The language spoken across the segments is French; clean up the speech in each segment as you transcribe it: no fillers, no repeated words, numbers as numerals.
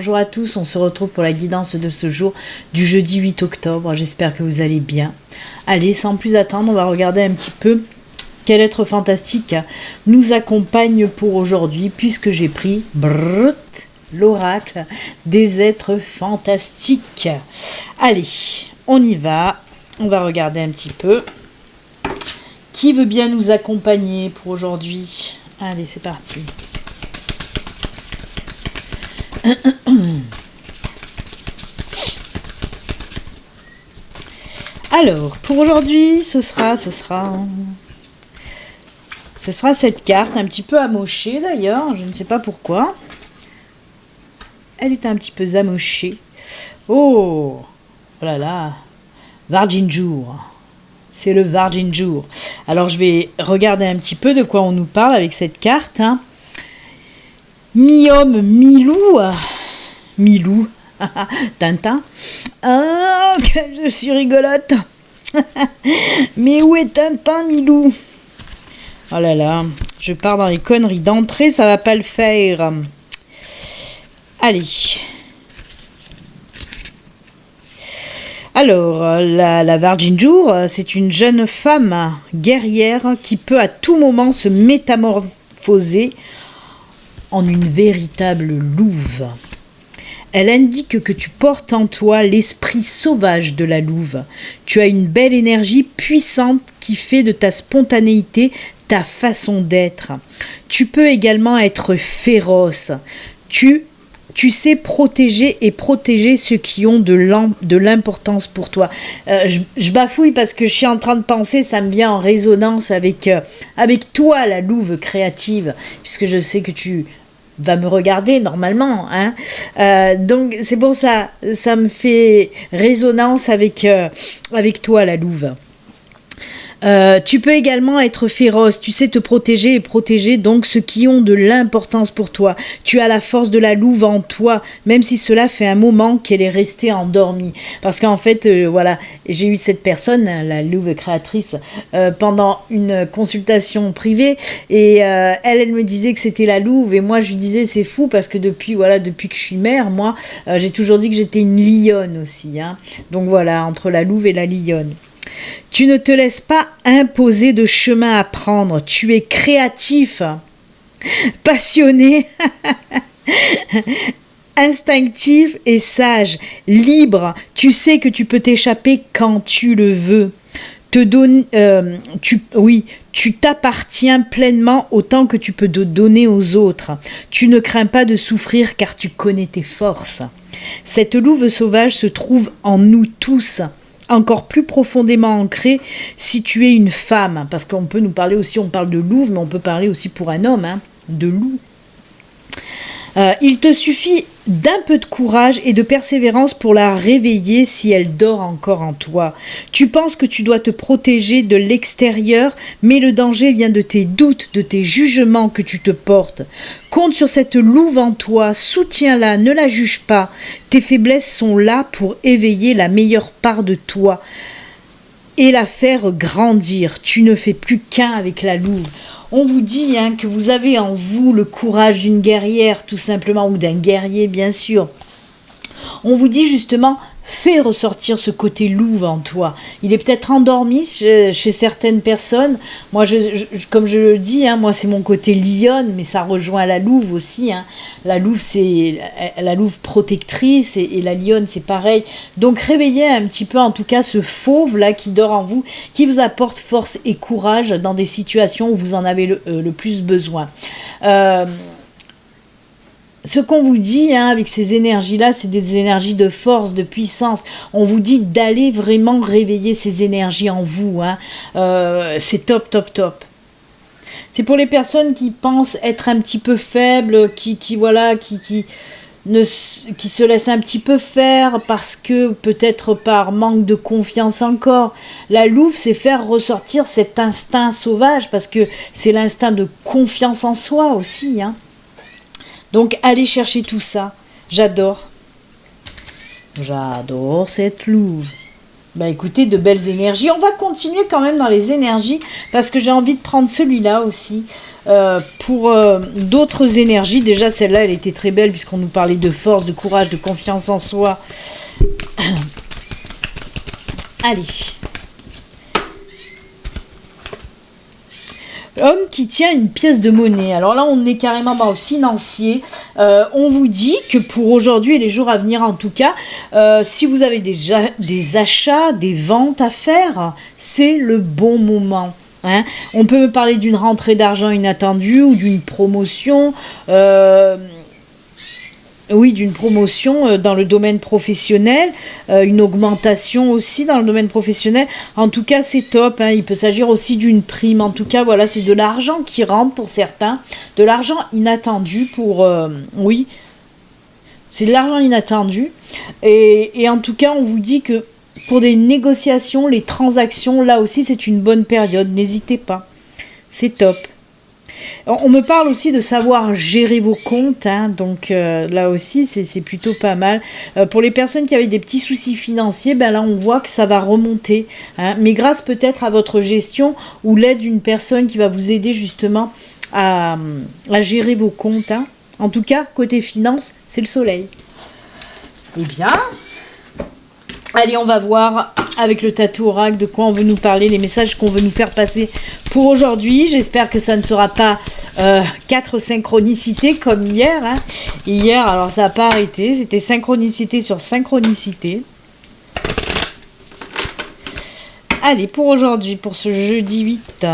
bonjour à tous, on se retrouve pour la guidance de ce jour du jeudi 8 octobre, j'espère que vous allez bien. Allez, sans plus attendre, on va regarder un petit peu quel être fantastique nous accompagne pour aujourd'hui, puisque j'ai pris l'oracle des êtres fantastiques. Allez, on y va, on va regarder un petit peu qui veut bien nous accompagner pour aujourd'hui. Allez, c'est parti. Alors, pour aujourd'hui, ce sera cette carte, un petit peu amochée d'ailleurs, je ne sais pas pourquoi. Elle est un petit peu amochée. Oh là là, Virgin Jour. C'est le Virgin Jour. Alors, je vais regarder un petit peu de quoi on nous parle avec cette carte. Mi-homme, mi-loup. Mi-loup. Tintin. Ah, que je suis rigolote. Mais où est Tintin, mi-loup? Oh là là, je pars dans les conneries d'entrée, ça va pas le faire. Allez. Alors, la Virgin Jour, c'est une jeune femme guerrière qui peut à tout moment se métamorphoser en une véritable louve. Elle indique que tu portes en toi l'esprit sauvage de la louve. Tu as une belle énergie puissante qui fait de ta spontanéité ta façon d'être. Tu peux également être féroce. Tu sais protéger ceux qui ont de l'importance pour toi. Je bafouille parce que je suis en train de penser, ça me vient en résonance avec toi, la louve créative, puisque je sais que tu vas me regarder normalement. Donc c'est pour ça, ça me fait résonance avec toi, la louve. Tu peux également être féroce, tu sais te protéger et protéger donc ceux qui ont de l'importance pour toi. Tu as la force de la louve en toi, même si cela fait un moment qu'elle est restée endormie. Parce qu'en fait, voilà, j'ai eu cette personne, la louve créatrice, pendant une consultation privée, et elle me disait que c'était la louve, et moi je lui disais c'est fou parce que depuis que je suis mère, moi, j'ai toujours dit que j'étais une lionne aussi. Donc voilà, entre la louve et la lionne. Tu ne te laisses pas imposer de chemin à prendre. Tu es créatif, passionné, instinctif et sage, libre. Tu sais que tu peux t'échapper quand tu le veux. Tu t'appartiens pleinement autant que tu peux te donner aux autres. Tu ne crains pas de souffrir car tu connais tes forces. Cette louve sauvage se trouve en nous tous, encore plus profondément ancré si tu es une femme, parce qu'on peut nous parler aussi, on parle de louve, mais on peut parler aussi pour un homme, de loup. Il te suffit d'un peu de courage et de persévérance pour la réveiller si elle dort encore en toi. Tu penses que tu dois te protéger de l'extérieur, mais le danger vient de tes doutes, de tes jugements que tu te portes. Compte sur cette louve en toi, soutiens-la, ne la juge pas. Tes faiblesses sont là pour éveiller la meilleure part de toi et la faire grandir. Tu ne fais plus qu'un avec la louve. On vous dit que vous avez en vous le courage d'une guerrière, tout simplement, ou d'un guerrier, bien sûr. On vous dit justement, fais ressortir ce côté louve en toi. Il est peut-être endormi chez certaines personnes. Moi, comme je le dis, moi, c'est mon côté lionne, mais ça rejoint la louve aussi. La louve, c'est la louve protectrice et la lionne, c'est pareil. Donc, réveillez un petit peu, en tout cas, ce fauve-là qui dort en vous, qui vous apporte force et courage dans des situations où vous en avez le plus besoin. Ce qu'on vous dit avec ces énergies-là, c'est des énergies de force, de puissance. On vous dit d'aller vraiment réveiller ces énergies en vous. C'est top, top, top. C'est pour les personnes qui pensent être un petit peu faibles, qui se laissent un petit peu faire parce que peut-être par manque de confiance encore. La louve, c'est faire ressortir cet instinct sauvage parce que c'est l'instinct de confiance en soi aussi. Donc, allez chercher tout ça. J'adore cette louve. Écoutez, de belles énergies. On va continuer quand même dans les énergies parce que j'ai envie de prendre celui-là aussi. Pour d'autres énergies, déjà celle-là, elle était très belle puisqu'on nous parlait de force, de courage, de confiance en soi. Allez. Homme qui tient une pièce de monnaie. Alors là, on est carrément dans le financier. On vous dit que pour aujourd'hui et les jours à venir, en tout cas, si vous avez déjà des achats, des ventes à faire, c'est le bon moment. Hein. On peut me parler d'une rentrée d'argent inattendue ou d'une promotion. Oui, d'une promotion dans le domaine professionnel, une augmentation aussi dans le domaine professionnel. En tout cas, c'est top. Hein. Il peut s'agir aussi d'une prime. En tout cas, voilà, c'est de l'argent qui rentre pour certains, de l'argent inattendu pour... oui, c'est de l'argent inattendu. Et en tout cas, on vous dit que pour des négociations, les transactions, là aussi, c'est une bonne période. N'hésitez pas. C'est top. On me parle aussi de savoir gérer vos comptes, hein, donc là aussi c'est plutôt pas mal. Pour les personnes qui avaient des petits soucis financiers, ben là on voit que ça va remonter, hein, mais grâce peut-être à votre gestion ou l'aide d'une personne qui va vous aider justement à gérer vos comptes. Hein. En tout cas, côté finance, c'est le soleil. Eh bien... Allez, on va voir avec le tatou oracle de quoi on veut nous parler, les messages qu'on veut nous faire passer pour aujourd'hui. J'espère que ça ne sera pas 4 synchronicités comme hier. Hein. Hier, alors ça n'a pas arrêté, c'était synchronicité sur synchronicité. Allez, pour aujourd'hui, pour ce jeudi 8...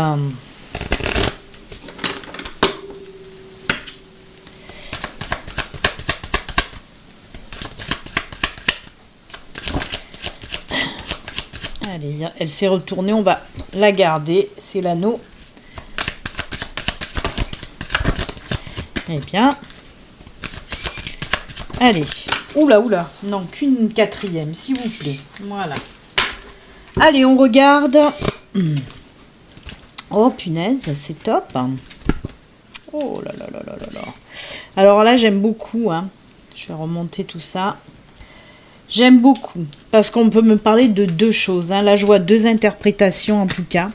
Allez, elle s'est retournée, on va la garder. C'est l'anneau. Eh bien. Allez. Oula, oula. Non, qu'une 4e, s'il vous plaît. Voilà. Allez, on regarde. Oh, punaise, c'est top. Oh là là là là là là. Alors là, j'aime beaucoup. Hein. Je vais remonter tout ça. J'aime beaucoup, parce qu'on peut me parler de 2 choses. Hein. Là, je vois 2 interprétations en tout cas.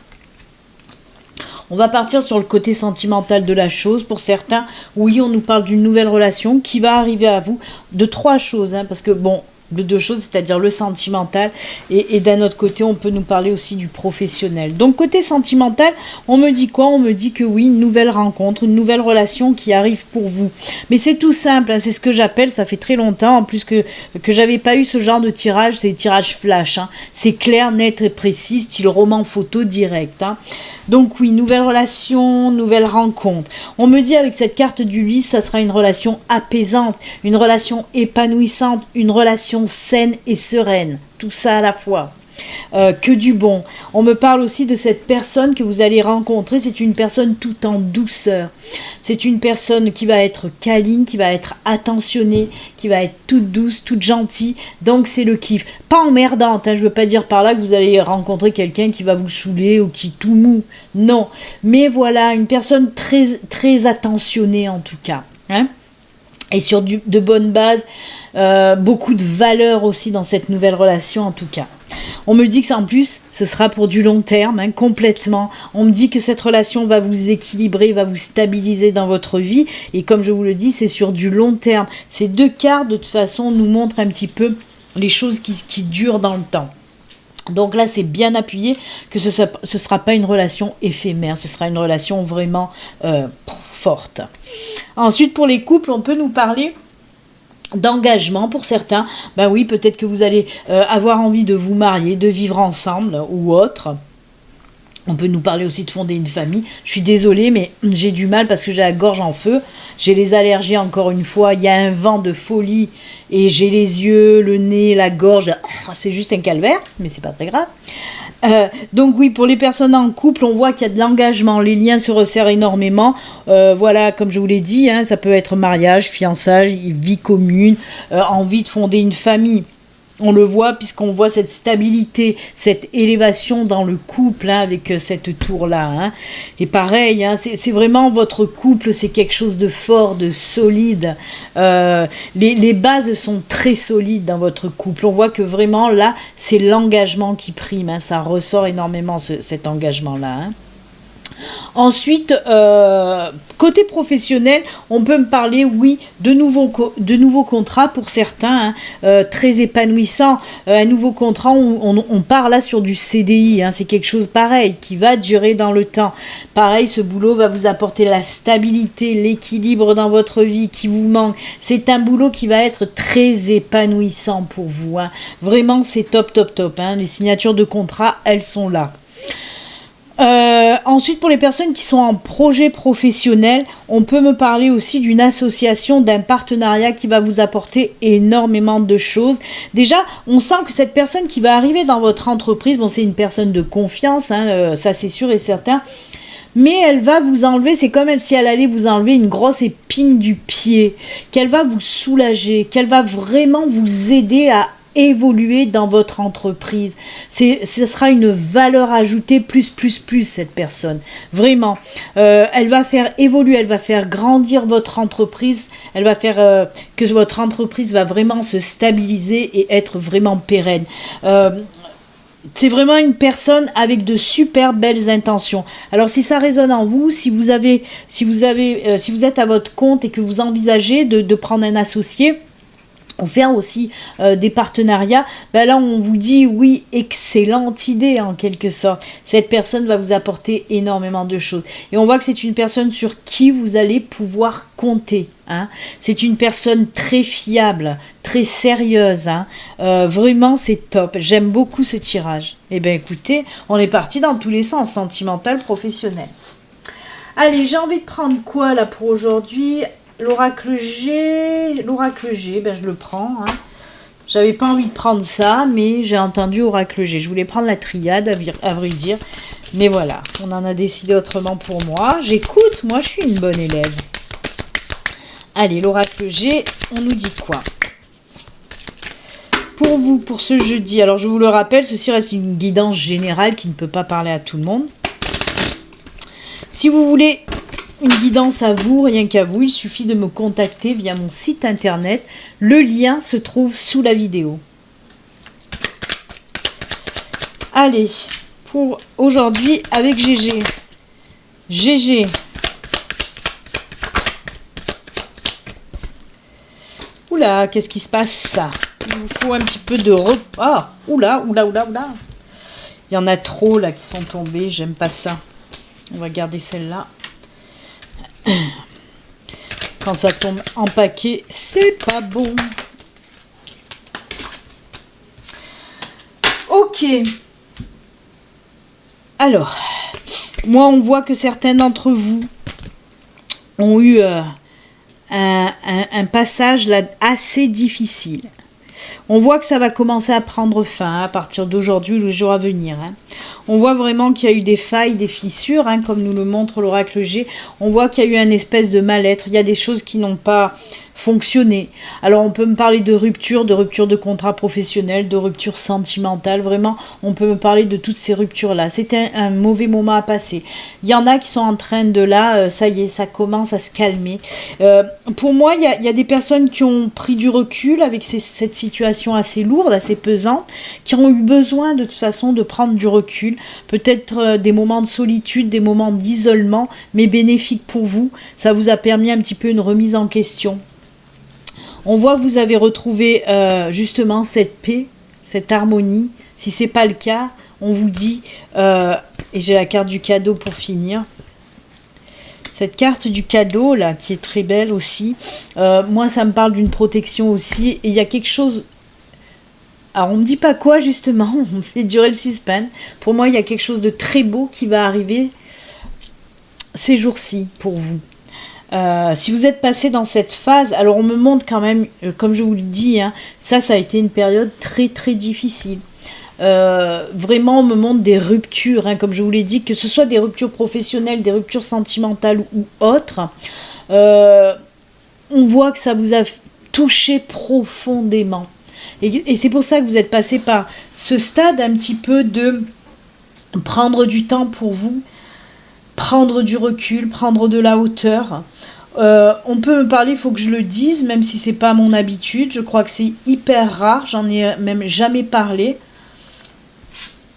On va partir sur le côté sentimental de la chose. Pour certains, oui, on nous parle d'une nouvelle relation qui va arriver à vous. De 3 choses, hein, parce que bon... de 2 choses, c'est-à-dire le sentimental et d'un autre côté, on peut nous parler aussi du professionnel. Donc, côté sentimental, on me dit quoi? On me dit que oui, une nouvelle rencontre, une nouvelle relation qui arrive pour vous. Mais c'est tout simple, hein, c'est ce que j'appelle, ça fait très longtemps, en plus que j'avais pas eu ce genre de tirage, c'est des tirages flash. Hein. C'est clair, net et précis, style roman photo direct. Hein. Donc oui, nouvelle relation, nouvelle rencontre. On me dit avec cette carte du lys, ça sera une relation apaisante, une relation épanouissante, une relation saine et sereine, tout ça à la fois, que du bon. On me parle aussi de cette personne que vous allez rencontrer, c'est une personne tout en douceur, c'est une personne qui va être câline, qui va être attentionnée, qui va être toute douce, toute gentille, donc c'est le kiff. Pas emmerdante, hein, je veux pas dire par là que vous allez rencontrer quelqu'un qui va vous saouler ou qui tout mou, non, mais voilà, une personne très, très attentionnée en tout cas, hein. Et sur de bonnes bases, beaucoup de valeur aussi dans cette nouvelle relation en tout cas. On me dit que ça en plus, ce sera pour du long terme, hein, complètement. On me dit que cette relation va vous équilibrer, va vous stabiliser dans votre vie. Et comme je vous le dis, c'est sur du long terme. Ces 2 cartes, de toute façon, nous montrent un petit peu les choses qui durent dans le temps. Donc là, c'est bien appuyé que ce sera pas une relation éphémère, ce sera une relation vraiment forte. Ensuite, pour les couples, on peut nous parler d'engagement pour certains. Ben oui, peut-être que vous allez avoir envie de vous marier, de vivre ensemble ou autre. On peut nous parler aussi de fonder une famille. Je suis désolée, mais j'ai du mal parce que j'ai la gorge en feu. J'ai les allergies encore une fois. Il y a un vent de folie et j'ai les yeux, le nez, la gorge. C'est juste un calvaire, mais c'est pas très grave. Donc oui, pour les personnes en couple, on voit qu'il y a de l'engagement. Les liens se resserrent énormément. Voilà, comme je vous l'ai dit, hein, ça peut être mariage, fiançailles, vie commune, envie de fonder une famille. On le voit puisqu'on voit cette stabilité, cette élévation dans le couple hein, avec cette tour-là. Hein. Et pareil, hein, c'est vraiment votre couple, c'est quelque chose de fort, de solide. Les bases sont très solides dans votre couple. On voit que vraiment là, c'est l'engagement qui prime. Hein. Ça ressort énormément cet engagement-là. Hein. Ensuite, côté professionnel, on peut me parler, oui, de nouveaux contrats pour certains, hein, très épanouissants. Un nouveau contrat, on part là sur du CDI, hein, c'est quelque chose pareil, qui va durer dans le temps. Pareil, ce boulot va vous apporter la stabilité, l'équilibre dans votre vie qui vous manque. C'est un boulot qui va être très épanouissant pour vous, hein. Vraiment, c'est top, top, top, hein. Les signatures de contrat, elles sont là. Ensuite, pour les personnes qui sont en projet professionnel, on peut me parler aussi d'une association, d'un partenariat qui va vous apporter énormément de choses. Déjà, on sent que cette personne qui va arriver dans votre entreprise, bon, c'est une personne de confiance, hein, ça c'est sûr et certain, mais elle va vous enlever, c'est comme si elle allait vous enlever une grosse épine du pied, qu'elle va vous soulager, qu'elle va vraiment vous aider à évoluer dans votre entreprise. Ce sera une valeur ajoutée plus, cette personne. Vraiment. Elle va faire évoluer, elle va faire grandir votre entreprise, elle va faire que votre entreprise va vraiment se stabiliser et être vraiment pérenne. C'est vraiment une personne avec de super belles intentions. Alors si ça résonne en vous, si vous êtes à votre compte et que vous envisagez de prendre un associé, ou faire aussi des partenariats, ben là on vous dit oui, excellente idée en quelque sorte. Cette personne va vous apporter énormément de choses. Et on voit que c'est une personne sur qui vous allez pouvoir compter, hein. C'est une personne très fiable, très sérieuse, hein. Vraiment c'est top. J'aime beaucoup ce tirage. Eh bien écoutez, on est parti dans tous les sens, sentimental, professionnel. Allez, j'ai envie de prendre quoi là pour aujourd'hui ? L'oracle G, ben je le prends, hein. J'avais pas envie de prendre ça, mais j'ai entendu oracle G. Je voulais prendre la triade, à vrai dire. Mais voilà, on en a décidé autrement pour moi. J'écoute, moi je suis une bonne élève. Allez, l'oracle G, on nous dit quoi ? Pour vous, pour ce jeudi, alors je vous le rappelle, ceci reste une guidance générale qui ne peut pas parler à tout le monde. Si vous voulez une guidance à vous, rien qu'à vous, il suffit de me contacter via mon site internet. Le lien se trouve sous la vidéo. Allez, pour aujourd'hui avec GG. GG. Oula, qu'est-ce qui se passe ça ? Il vous faut un petit peu de Ah, oula. Il y en a trop là qui sont tombés, j'aime pas ça. On va garder celle-là. Quand ça tombe en paquet, c'est pas bon. Ok. Alors, moi, on voit que certains d'entre vous ont eu un passage là assez difficile. On voit que ça va commencer à prendre fin à partir d'aujourd'hui ou le jour à venir, hein. On voit vraiment qu'il y a eu des failles, des fissures, hein, comme nous le montre l'oracle G. On voit qu'il y a eu une espèce de mal-être. Il y a des choses qui n'ont pas fonctionné. Alors on peut me parler de rupture de contrat professionnel, de rupture sentimentale. Vraiment, on peut me parler de toutes ces ruptures-là. C'était un mauvais moment à passer. Il y en a qui sont en train de là, ça y est, ça commence à se calmer. Pour moi, il y a des personnes qui ont pris du recul avec cette situation assez lourde, assez pesante, qui ont eu besoin de toute façon de prendre du recul. Peut-être des moments de solitude, des moments d'isolement, mais bénéfiques pour vous. Ça vous a permis un petit peu une remise en question. On voit que vous avez retrouvé justement cette paix, cette harmonie. Si ce n'est pas le cas, on vous dit, et j'ai la carte du cadeau pour finir, cette carte du cadeau là qui est très belle aussi, moi ça me parle d'une protection aussi, et il y a quelque chose, alors on ne me dit pas quoi justement, on me fait durer le suspense. Pour moi il y a quelque chose de très beau qui va arriver ces jours-ci pour vous. Si vous êtes passé dans cette phase, alors on me montre quand même, comme je vous le dis, hein, ça a été une période très très difficile. Vraiment on me montre des ruptures, hein, comme je vous l'ai dit, que ce soit des ruptures professionnelles, des ruptures sentimentales ou autres. On voit que ça vous a touché profondément. Et c'est pour ça que vous êtes passé par ce stade un petit peu de prendre du temps pour vous, prendre du recul, prendre de la hauteur. On peut me parler, il faut que je le dise, même si c'est pas mon habitude. Je crois que c'est hyper rare, j'en ai même jamais parlé.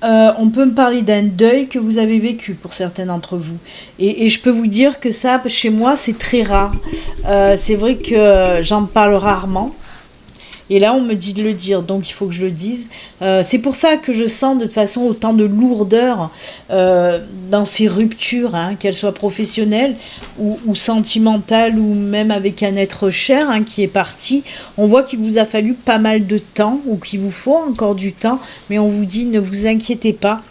On peut me parler d'un deuil que vous avez vécu pour certains d'entre vous. Et je peux vous dire que ça, chez moi, c'est très rare. C'est vrai que j'en parle rarement. Et là, on me dit de le dire, donc il faut que je le dise. C'est pour ça que je sens de toute façon autant de lourdeur dans ces ruptures, hein, qu'elles soient professionnelles ou sentimentales, ou même avec un être cher hein, qui est parti. On voit qu'il vous a fallu pas mal de temps, ou qu'il vous faut encore du temps, mais on vous dit ne vous inquiétez pas.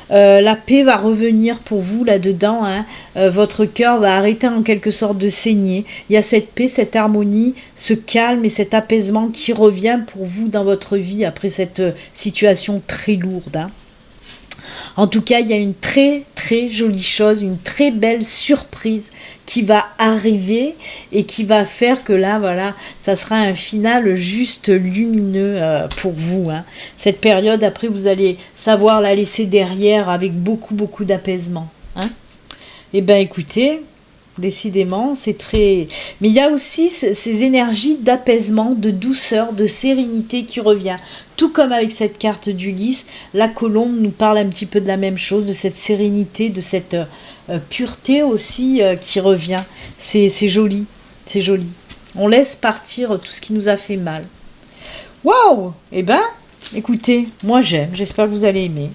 La paix va revenir pour vous là-dedans, hein. Votre cœur va arrêter en quelque sorte de saigner. Il y a cette paix, cette harmonie, ce calme et cet apaisement qui revient pour vous dans votre vie après cette situation très lourde. Hein. En tout cas, il y a une très très jolie chose, une très belle surprise qui va arriver et qui va faire que là, voilà, ça sera un final juste lumineux pour vous. Hein. Cette période, après, vous allez savoir la laisser derrière avec beaucoup beaucoup d'apaisement. Hein. Eh bien, écoutez, décidément, c'est très... Mais il y a aussi ces énergies d'apaisement, de douceur, de sérénité qui revient. Tout comme avec cette carte d'Ulysse, la colombe nous parle un petit peu de la même chose, de cette sérénité, de cette pureté aussi qui revient. C'est joli, c'est joli. On laisse partir tout ce qui nous a fait mal. Waouh! Eh ben, écoutez, moi j'aime, j'espère que vous allez aimer.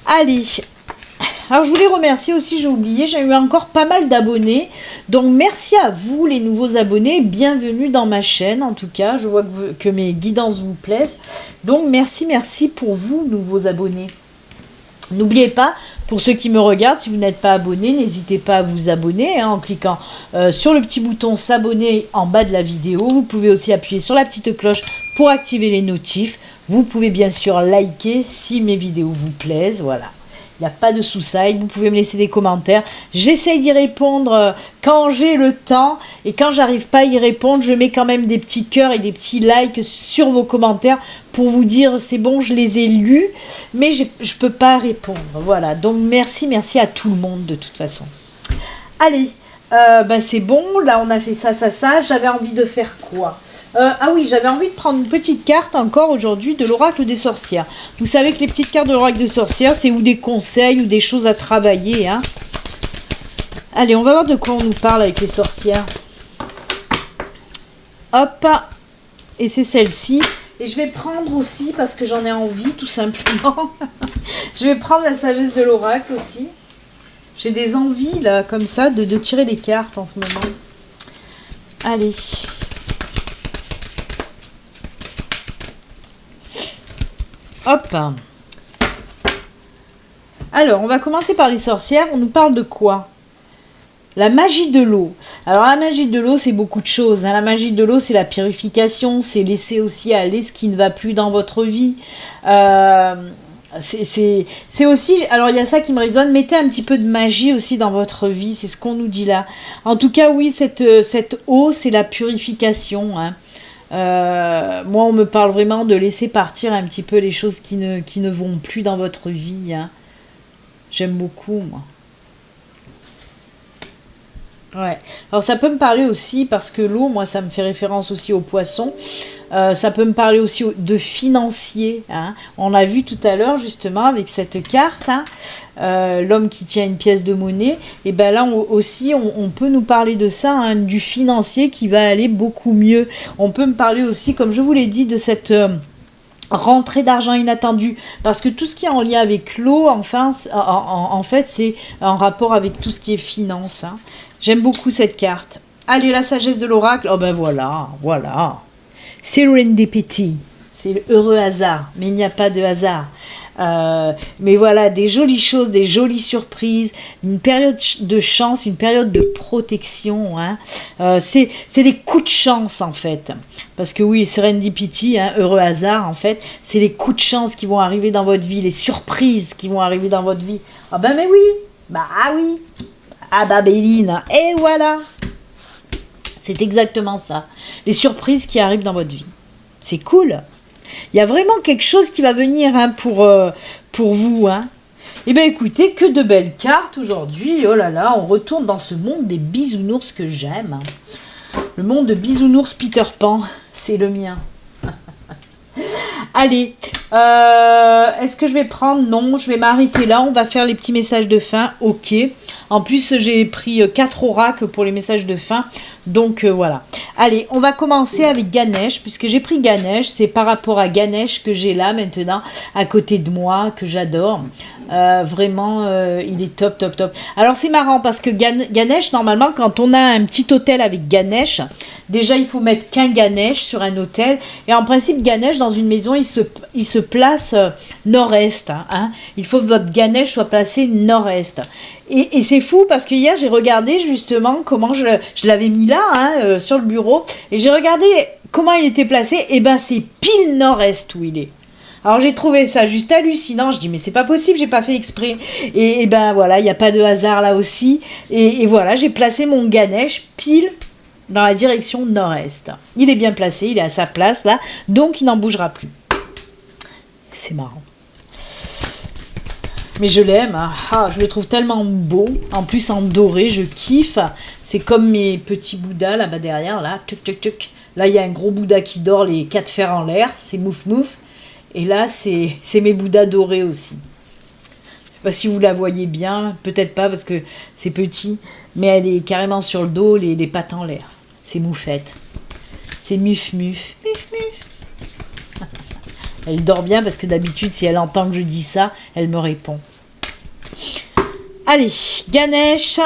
Allez, alors je voulais remercier aussi, j'ai oublié, j'ai eu encore pas mal d'abonnés. Donc merci à vous les nouveaux abonnés, bienvenue dans ma chaîne en tout cas. Je vois que mes guidances vous plaisent. Donc merci pour vous nouveaux abonnés. N'oubliez pas, pour ceux qui me regardent, si vous n'êtes pas abonné, n'hésitez pas à vous abonner hein, en cliquant sur le petit bouton s'abonner en bas de la vidéo. Vous pouvez aussi appuyer sur la petite cloche pour activer les notifs. Vous pouvez bien sûr liker si mes vidéos vous plaisent, voilà. Il n'y a pas de sous-side, vous pouvez me laisser des commentaires. J'essaye d'y répondre quand j'ai le temps. Et quand j'arrive pas à y répondre, je mets quand même des petits cœurs et des petits likes sur vos commentaires pour vous dire c'est bon, je les ai lus. Mais je ne peux pas répondre. Voilà, donc merci à tout le monde de toute façon. Allez, c'est bon, là on a fait ça. J'avais envie de faire quoi ? Ah oui, j'avais envie de prendre une petite carte encore aujourd'hui de l'oracle des sorcières. Vous savez que les petites cartes de l'oracle des sorcières, c'est ou des conseils ou des choses à travailler. Hein. Allez, on va voir de quoi on nous parle avec les sorcières. Hop, et c'est celle-ci. Et je vais prendre aussi, parce que j'en ai envie tout simplement, je vais prendre la sagesse de l'oracle aussi. J'ai des envies là, comme ça, de tirer les cartes en ce moment. Allez. Hop. Alors, on va commencer par les sorcières. On nous parle de quoi? La magie de l'eau. Alors, la magie de l'eau, c'est beaucoup de choses. Hein. La magie de l'eau, c'est la purification. C'est laisser aussi aller ce qui ne va plus dans votre vie. C'est aussi... Alors, il y a ça qui me résonne. Mettez un petit peu de magie aussi dans votre vie. C'est ce qu'on nous dit là. En tout cas, oui, cette eau, c'est la purification. Hein. Moi, on me parle vraiment de laisser partir un petit peu les choses qui ne vont plus dans votre vie. Hein. J'aime beaucoup, moi. Ouais. Alors, ça peut me parler aussi, parce que l'eau, moi, ça me fait référence aussi aux poissons. Ça peut me parler aussi de financier. Hein. On l'a vu tout à l'heure, justement, avec cette carte. Hein. L'homme qui tient une pièce de monnaie. Et bien là, aussi, on peut nous parler de ça, hein, du financier qui va aller beaucoup mieux. On peut me parler aussi, comme je vous l'ai dit, de cette... rentrée d'argent inattendue, parce que tout ce qui est en lien avec l'eau, enfin, en fait, c'est en rapport avec tout ce qui est finance. Hein. J'aime beaucoup cette carte. Allez, la sagesse de l'oracle. Oh ben voilà. Serendipity, c'est le heureux hasard, mais il n'y a pas de hasard. Mais voilà, des jolies choses, des jolies surprises, une période de chance, une période de protection. Hein. C'est des coups de chance en fait. Parce que oui, serendipity, hein, heureux hasard en fait, c'est les coups de chance qui vont arriver dans votre vie, les surprises qui vont arriver dans votre vie. Ah ben mais oui. Ah bah Béline, et voilà. C'est exactement ça. Les surprises qui arrivent dans votre vie. C'est cool. Il y a vraiment quelque chose qui va venir hein, pour vous. Hein. Eh bien écoutez, que de belles cartes aujourd'hui. Oh là là, on retourne dans ce monde des bisounours que j'aime. Le monde de bisounours Peter Pan, c'est le mien. Allez, est-ce que je vais prendre? Non, je vais m'arrêter là. On va faire les petits messages de fin. Ok. En plus, j'ai pris 4 oracles pour les messages de fin. Donc voilà. Allez, on va commencer avec Ganesh, puisque j'ai pris Ganesh. C'est par rapport à Ganesh que j'ai là maintenant, à côté de moi, que j'adore. Vraiment, il est top, top, top. Alors c'est marrant parce que Ganesh, normalement, quand on a un petit hôtel avec Ganesh, déjà il faut mettre qu'un Ganesh sur un hôtel. Et en principe, Ganesh, dans une maison, il se place nord-est. Hein. Il faut que votre Ganesh soit placé nord-est. Et c'est fou parce que hier, j'ai regardé justement comment je l'avais mis là, hein, sur le bureau. Et j'ai regardé comment il était placé. Et ben c'est pile nord-est où il est. Alors j'ai trouvé ça juste hallucinant, je dis mais c'est pas possible, j'ai pas fait exprès. Et ben voilà, il n'y a pas de hasard là aussi. Et voilà, j'ai placé mon Ganesh pile dans la direction nord-est. Il est bien placé, il est à sa place là, donc il n'en bougera plus. C'est marrant. Mais je l'aime, hein. Ah, je le trouve tellement beau, en plus en doré, je kiffe. C'est comme mes petits Bouddhas là-bas derrière, là, tuc tuc tuc. Là il y a un gros Bouddha qui dort, les 4 fers en l'air, c'est mouf mouf. Et là, c'est mes Bouddhas dorés aussi. Je ne sais pas si vous la voyez bien, peut-être pas parce que c'est petit, mais elle est carrément sur le dos, les pattes en l'air. C'est moufette. C'est muf muf. Muf muf. Elle dort bien parce que d'habitude, si elle entend que je dis ça, elle me répond. Allez, Ganesh.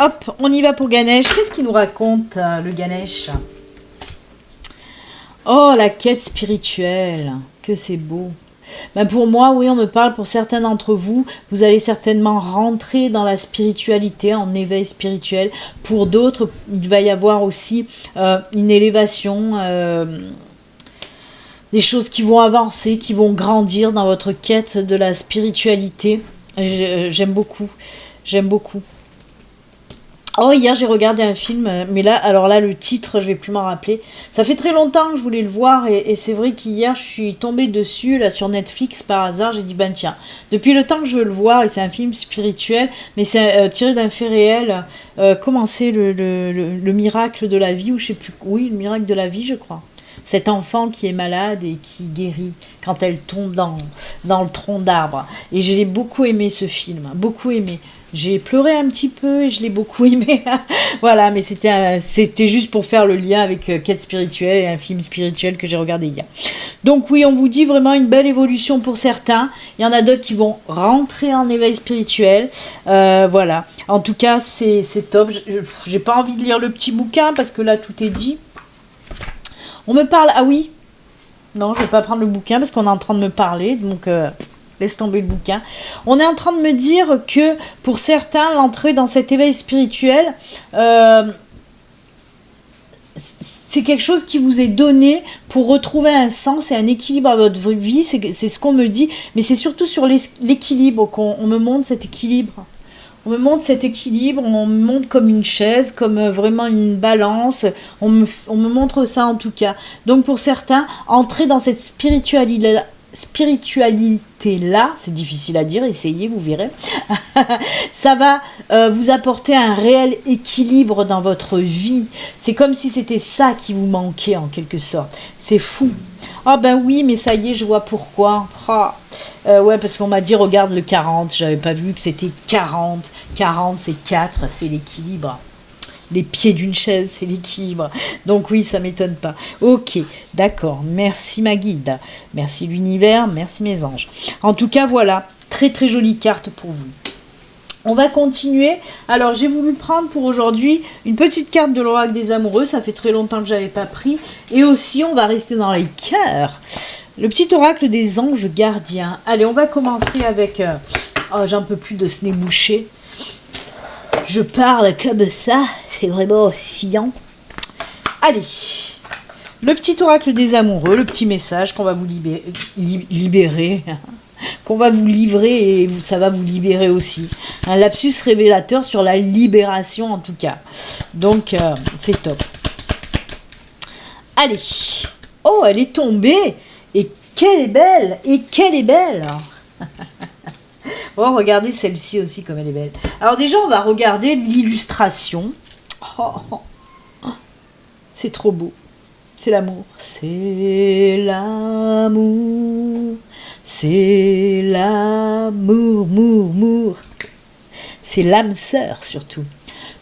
Hop, on y va pour Ganesh. Qu'est-ce qu'il nous raconte, le Ganesh? Oh, la quête spirituelle. Que c'est beau. Ben pour moi, oui, on me parle, pour certains d'entre vous, vous allez certainement rentrer dans la spiritualité, en éveil spirituel. Pour d'autres, il va y avoir aussi une élévation, des choses qui vont avancer, qui vont grandir dans votre quête de la spiritualité. J'aime beaucoup. J'aime beaucoup. Oh, hier j'ai regardé un film, mais là, alors là, le titre, je vais plus m'en rappeler. Ça fait très longtemps que je voulais le voir, et c'est vrai qu'hier, je suis tombée dessus, là, sur Netflix, par hasard. J'ai dit, ben tiens, depuis le temps que je veux le voir, et c'est un film spirituel, mais c'est tiré d'un fait réel. Comment c'est le miracle de la vie, ou je sais plus, oui, le miracle de la vie, je crois. Cet enfant qui est malade et qui guérit quand elle tombe dans le tronc d'arbre. Et j'ai beaucoup aimé ce film, beaucoup aimé. J'ai pleuré un petit peu et je l'ai beaucoup aimé. Voilà, mais c'était juste pour faire le lien avec quête spirituelle et un film spirituel que j'ai regardé hier. Donc oui, on vous dit vraiment une belle évolution pour certains. Il y en a d'autres qui vont rentrer en éveil spirituel. Voilà. En tout cas, c'est top. J'ai pas envie de lire le petit bouquin parce que là, tout est dit. On me parle... Ah oui. Non, je vais pas prendre le bouquin parce qu'on est en train de me parler. Donc... laisse tomber le bouquin. On est en train de me dire que pour certains, l'entrée dans cet éveil spirituel, c'est quelque chose qui vous est donné pour retrouver un sens et un équilibre à votre vie. C'est ce qu'on me dit. Mais c'est surtout sur l'équilibre qu'on me montre cet équilibre. On me montre cet équilibre, on me montre comme une chaise, comme vraiment une balance. On me montre ça en tout cas. Donc pour certains, entrer dans cette spiritualité-là, c'est difficile à dire, essayez, vous verrez. Ça va vous apporter un réel équilibre dans votre vie. C'est comme si c'était ça qui vous manquait en quelque sorte. C'est fou. Ah ben oui, mais ça y est, je vois pourquoi. Ouais, parce qu'on m'a dit, regarde le 40, j'avais pas vu que c'était 40. 40, c'est 4, c'est l'équilibre. Les pieds d'une chaise, c'est l'équilibre. Donc oui, ça m'étonne pas. Ok, d'accord. Merci ma guide. Merci l'univers. Merci mes anges. En tout cas, voilà. Très très jolie carte pour vous. On va continuer. Alors, j'ai voulu prendre pour aujourd'hui une petite carte de l'oracle des amoureux. Ça fait très longtemps que je n'avais pas pris. Et aussi, on va rester dans les cœurs. Le petit oracle des anges gardiens. Allez, on va commencer avec... Oh, j'en peux plus de ce nez bouché. Je parle comme ça. C'est vraiment oscillant. Allez, le petit oracle des amoureux, le petit message qu'on va vous libérer, qu'on va vous livrer et ça va vous libérer aussi. Un lapsus révélateur sur la libération en tout cas. Donc, c'est top. Allez. Oh, elle est tombée. Et qu'elle est belle. Et qu'elle est belle. Oh, regardez celle-ci aussi comme elle est belle. Alors déjà, on va regarder l'illustration. Oh, c'est trop beau. C'est l'amour. C'est l'amour. C'est l'amour, mour. C'est l'âme sœur surtout.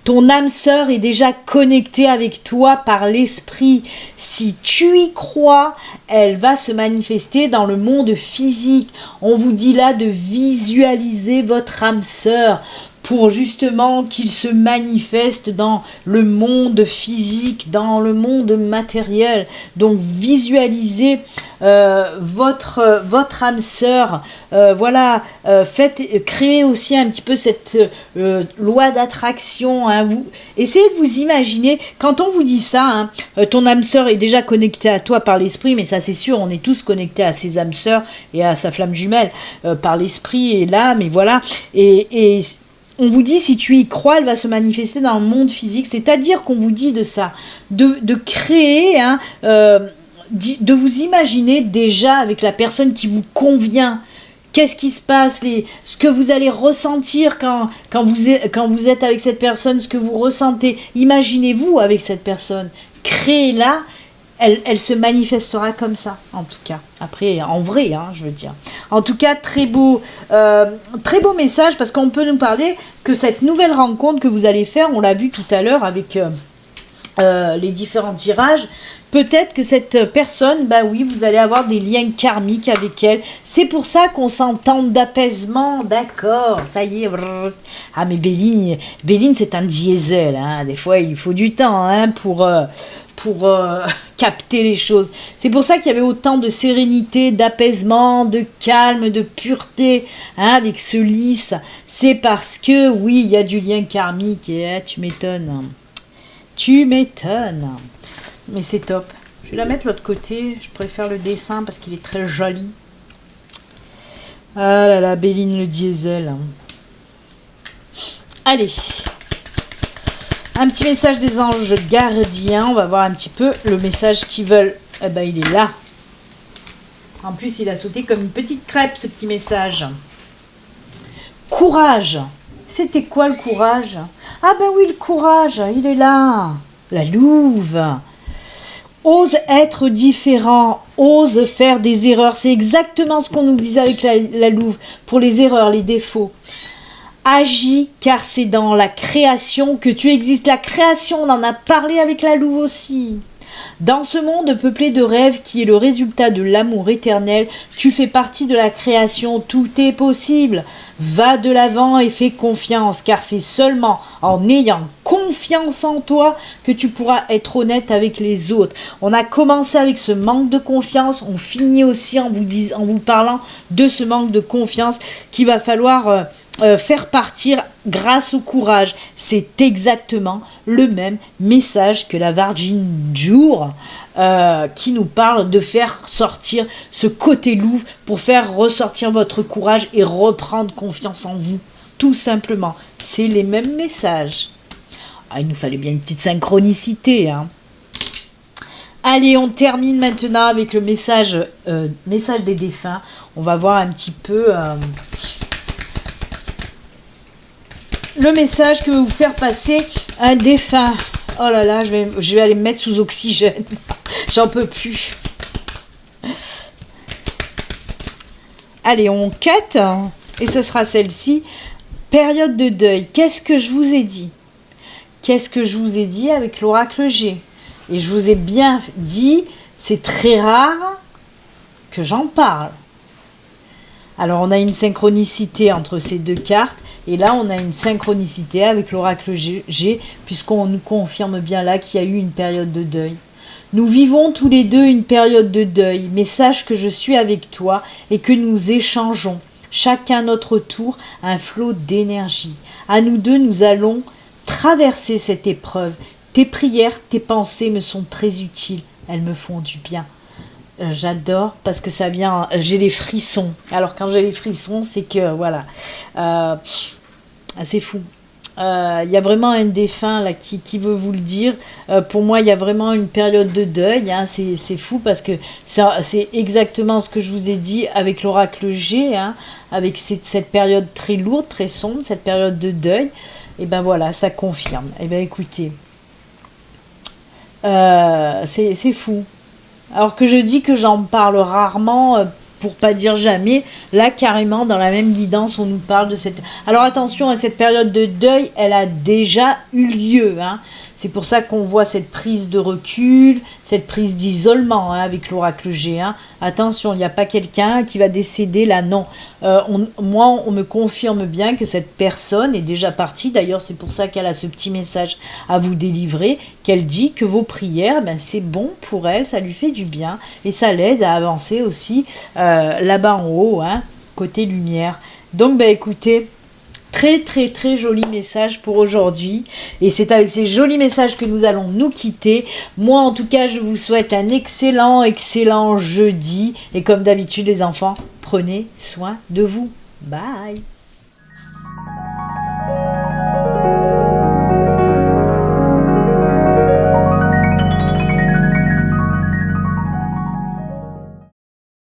Ton âme sœur est déjà connectée avec toi par l'esprit. Si tu y crois, elle va se manifester dans le monde physique. On vous dit là de visualiser votre âme sœur pour justement qu'il se manifeste dans le monde physique, dans le monde matériel. Donc visualisez votre âme sœur. Voilà, créez aussi un petit peu cette loi d'attraction. Hein. Essayez de vous imaginer, quand on vous dit ça, hein, ton âme sœur est déjà connectée à toi par l'esprit, mais ça c'est sûr, on est tous connectés à ses âmes sœurs et à sa flamme jumelle par l'esprit et l'âme, et voilà. Et on vous dit, si tu y crois, elle va se manifester dans le monde physique. C'est-à-dire qu'on vous dit de ça, de créer, hein, de vous imaginer déjà avec la personne qui vous convient. Qu'est-ce qui se passe, ce que vous allez ressentir quand vous êtes avec cette personne, ce que vous ressentez. Imaginez-vous avec cette personne. Créez-la. Elle se manifestera comme ça, en tout cas. Après, en vrai, hein, je veux dire. En tout cas, très beau message, parce qu'on peut nous parler que cette nouvelle rencontre que vous allez faire, on l'a vu tout à l'heure avec les différents tirages, peut-être que cette personne, bah oui, vous allez avoir des liens karmiques avec elle. C'est pour ça qu'on s'entend d'apaisement, d'accord, ça y est. Brrr. Ah mais Béline c'est un diesel, hein. Des fois il faut du temps hein, pour capter les choses. C'est pour ça qu'il y avait autant de sérénité, d'apaisement, de calme, de pureté hein, avec ce lys. C'est parce que, oui, il y a du lien karmique et tu m'étonnes. Tu m'étonnes. Mais c'est top. Je vais la mettre de l'autre côté. Je préfère le dessin parce qu'il est très joli. Ah là là, Béline le diesel. Allez. Un petit message des anges gardiens. On va voir un petit peu le message qu'ils veulent. Eh ben, il est là. En plus, il a sauté comme une petite crêpe, ce petit message. Courage. C'était quoi le courage? Ah ben oui, le courage, il est là. La louve. Ose être différent. Ose faire des erreurs. C'est exactement ce qu'on nous disait avec la louve. Pour les erreurs, les défauts. Agis, car c'est dans la création que tu existes. La création, on en a parlé avec la louve aussi. Dans ce monde peuplé de rêves qui est le résultat de l'amour éternel, tu fais partie de la création, tout est possible. Va de l'avant et fais confiance, car c'est seulement en ayant confiance en toi que tu pourras être honnête avec les autres. On a commencé avec ce manque de confiance, on finit aussi en vous parlant de ce manque de confiance qu'il va falloir faire partir grâce au courage. C'est exactement le même message que la Virgin Jour qui nous parle de faire sortir ce côté louve pour faire ressortir votre courage et reprendre confiance en vous. Tout simplement. C'est les mêmes messages. Ah, il nous fallait bien une petite synchronicité. Hein. Allez, on termine maintenant avec le message des défunts. On va voir un petit peu... le message que veut vous faire passer un défunt. Oh là là, je vais aller me mettre sous oxygène. J'en peux plus. Allez, on cut. Et ce sera celle-ci. Période de deuil. Qu'est-ce que je vous ai dit? Qu'est-ce que je vous ai dit avec l'oracle G? Et je vous ai bien dit, c'est très rare que j'en parle. Alors, on a une synchronicité entre ces deux cartes. Et là, on a une synchronicité avec l'oracle G, puisqu'on nous confirme bien là qu'il y a eu une période de deuil. Nous vivons tous les deux une période de deuil, mais sache que je suis avec toi et que nous échangeons, chacun notre tour, un flot d'énergie. À nous deux, nous allons traverser cette épreuve. Tes prières, tes pensées me sont très utiles. Elles me font du bien. J'adore parce que ça vient, j'ai les frissons. Alors quand j'ai les frissons, c'est que voilà, c'est fou. Il y a vraiment un défunt là qui veut vous le dire. Pour moi, il y a vraiment une période de deuil. Hein, c'est fou parce que c'est exactement ce que je vous ai dit avec l'oracle G, hein, avec cette période très lourde, très sombre, cette période de deuil. Et ben voilà, ça confirme. Et ben écoutez. C'est fou. Alors que je dis que j'en parle rarement, pour pas dire jamais, là carrément dans la même guidance on nous parle de cette... Alors attention, cette période de deuil, elle a déjà eu lieu, hein. C'est pour ça qu'on voit cette prise de recul, cette prise d'isolement, hein, avec l'oracle G, hein. Attention, il n'y a pas quelqu'un qui va décéder là, non. Moi, on me confirme bien que cette personne est déjà partie. D'ailleurs, c'est pour ça qu'elle a ce petit message à vous délivrer, qu'elle dit que vos prières, ben, c'est bon pour elle, ça lui fait du bien. Et ça l'aide à avancer aussi là-bas en haut, hein, côté lumière. Donc, ben, écoutez... Très très très joli message pour aujourd'hui, et c'est avec ces jolis messages que nous allons nous quitter. Moi en tout cas je vous souhaite un excellent jeudi, et comme d'habitude les enfants, prenez soin de vous. Bye.